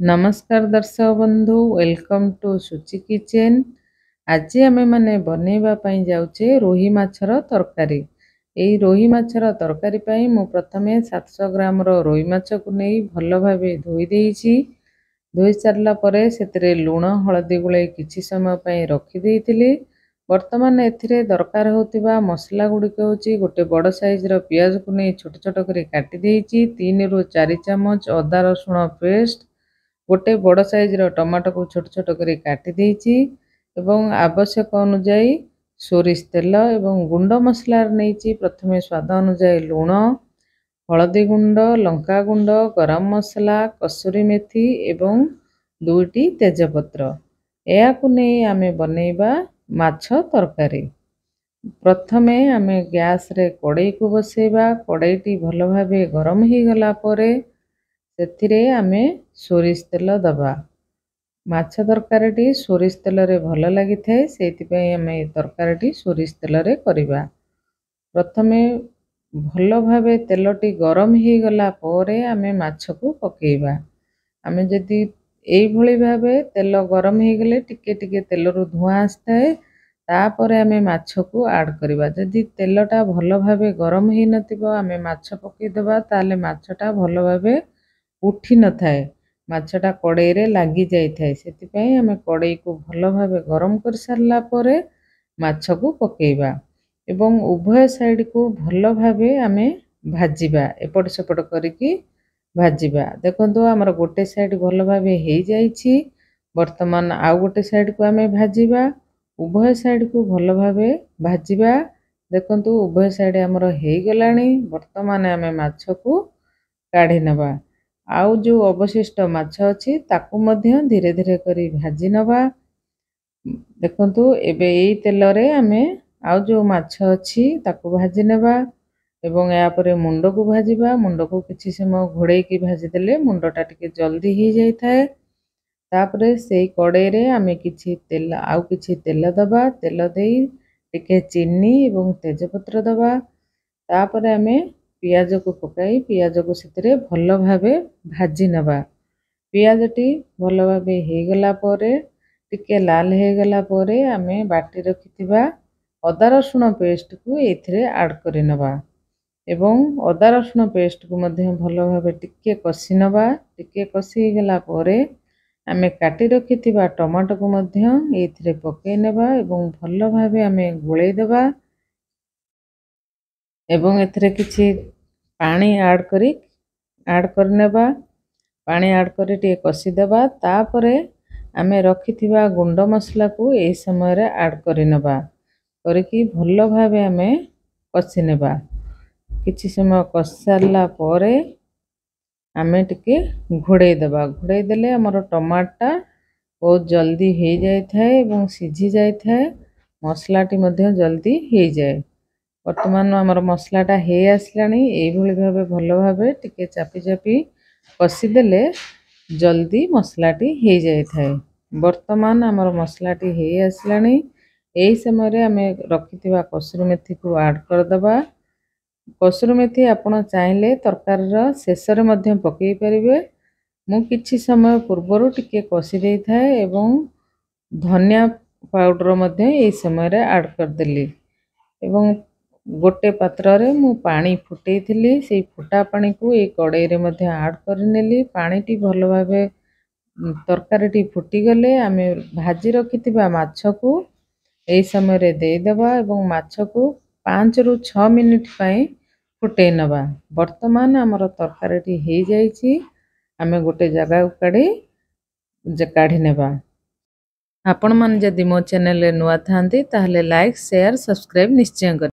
नमस्कार दर्शक बंधु, वेलकम टू सुची किचन। आज आम मैंने बनैबा जाऊे रोही माछर तरकारी। यही रोही माछर तरकारी पाई मु प्रथमे 700 ग्राम रोही माछ को नहीं भल भाव धोई देइछि। धोई सारला परे सेतरे लूण हलदी गुले किछि समय पई रखि देइथिली। वर्तमान एथिरे दरकार होतिबा मसला गुड़िक होछि गोटे बड़ साइज रो पियाज को नहीं छोट छोट करी काटि देइछि। 3 रु 4 चमच अदा रसुण पेस्ट, गोटे बड़ साइज रो टमाटो को छोट छोट करी काटि देइछि एवं आवश्यक अनुसार सोरिष तेल एवं गुंड मसला नैछि। प्रथमे स्वाद अनुसार लूण, हलदी गुंड, लंका गुंड, गरम मसला, कसूरी मेथी एवं 2टी तेजपत्र। याकु नै आमे बनैबा माछ तरकारी। प्रथमे आमे गैस रे कड़ाई को बसैबा। कड़ाईटी भल भाबे गरम ही गला परे सेथिरे आमे सोरिष तेल दबा। माछ तरकारीटी सोरिष तेल रे भल लागि थाए, सेति पई आमे तरकारीटी सोरिष तेल रे करिबा। प्रथमे भल भाबे तेलटी गरम ही गला परे आमे माछ को पकेइबा। आमे जदि एई भली भाबे तेल गरम ही गले टिके टिके तेल रु धुआं आस्ताए, तापरे आमे माछ को ऐड करिबा। जदि तेलटा भल भाबे गरम ही नथिबो आमे माछ पकेइ देबा, ताले माछटा भल भाबे उठी न थाए, माछटा कड़ाई रे लागि जाई थाए। सेति पई आमे कड़ाई को भल भाबे गरम कर सारला परे माछ को पकेइबा एवं उभय साइड को भल भाबे आमे भाजिबा। एपट सेपट करिकी भाजिबा। देखंतु हमर गोटे साइड भल भाबे हेई जाईछि। वर्तमान आउ गोटे साइड को आमे भाजिबा। उभय साइड को भल भाबे भाजिबा। देखंतु उभय साइड हमर हेई गलानी। वर्तमान आमे माछ को काढी नबा। आउ जो अवशिष्ट माछ अछि ताकू मध्य धीरे धीरे करी भाजी नबा। देखंतु एबे एई तेल रे आमे आउ जो माछ अछि ताकू भाजी नबा एवं या परे मुंड को भाजिबा। मुंड को किछि समय घोड़े की भाजी देले मुंडटा टिके जल्दी ही जाई थाए। तापरे सेई कड़ाई रे आमे किछि तेल आउ किछि तेल दबा। तेल देई टिके चीनी एवं तेजपत्र दबा। तापरे आमे पियाज को पकाई पियाज को सेतरे भल भाबे भाजी नबा। पियाजटी भल भाबे हे गला परे टिके लाल हे गला परे आमे बाटी रखिथिबा अदा रसुण पेस्ट को एथिरे ऐड करि नबा एवं अदा रसुण पेस्ट को मध्य भल भाबे टिके कसी नबा। टिके कसी गला परे आमे काटी रखिथिबा टमाटो को मध्य एथिरे पकाई नबा एवं भल भाबे आमे गोळेई देबा एवं एथिरे किछि पानी ऐड करनेबा। पानी ऐड करी टिके कसी देबा। तापरे आमे रखिथिबा गुंड मसला को ए समय रे ऐड करि नबा। करिकी भल भाबे आमे कसी नेबा। किछि समय कसी सारला परे आमे टिके घोड़ेई देबा। घोड़ेई देले हमर टमाटा बहुत जल्दी हे जाय थाए एवं सिझी जाय थाए। मसलाटी मध्य जल्दी हे जाय। वर्तमान हमर मसलाटा हे आसलानी। एई भली भाबे भल भाबे टिके चापी चापी कसी देले जल्दी मसलाटी हे जाय थाए। वर्तमान हमर मसलाटी हे आसलानी। एई समय रे आमे रखिथिबा कसूरी मेथी को ऐड कर दबा। कसूरी मेथी आपण चाहिले तरकारी रो शेष रे मध्य पकेई परिबे। मु किछि समय पूर्वरु टिके कसी देई थाए एवं धनिया पाउडर मध्य एई समय रे ऐड कर देली एवं गोटे पात्र रे मु पानी फुटेई थिली। सेई फुटा पानी को ए कड़ाई रे मध्य ऐड कर नेली। पानीटी भल भाबे तरकारीटी फुटी गले आमे भाजी रखिथिबा माछ को एई समय रे देई देबा एवं माछ को 5 रु 6 मिनिट पई फुटेई नबा। वर्तमान हमर तरकारीटी हे जाईछि। आमे गोटे जगह काढी नेबा। आपण मन जदि मो चैनल रे नुआ थांती ताहले लाइक शेयर सब्सक्राइब निश्चय कर।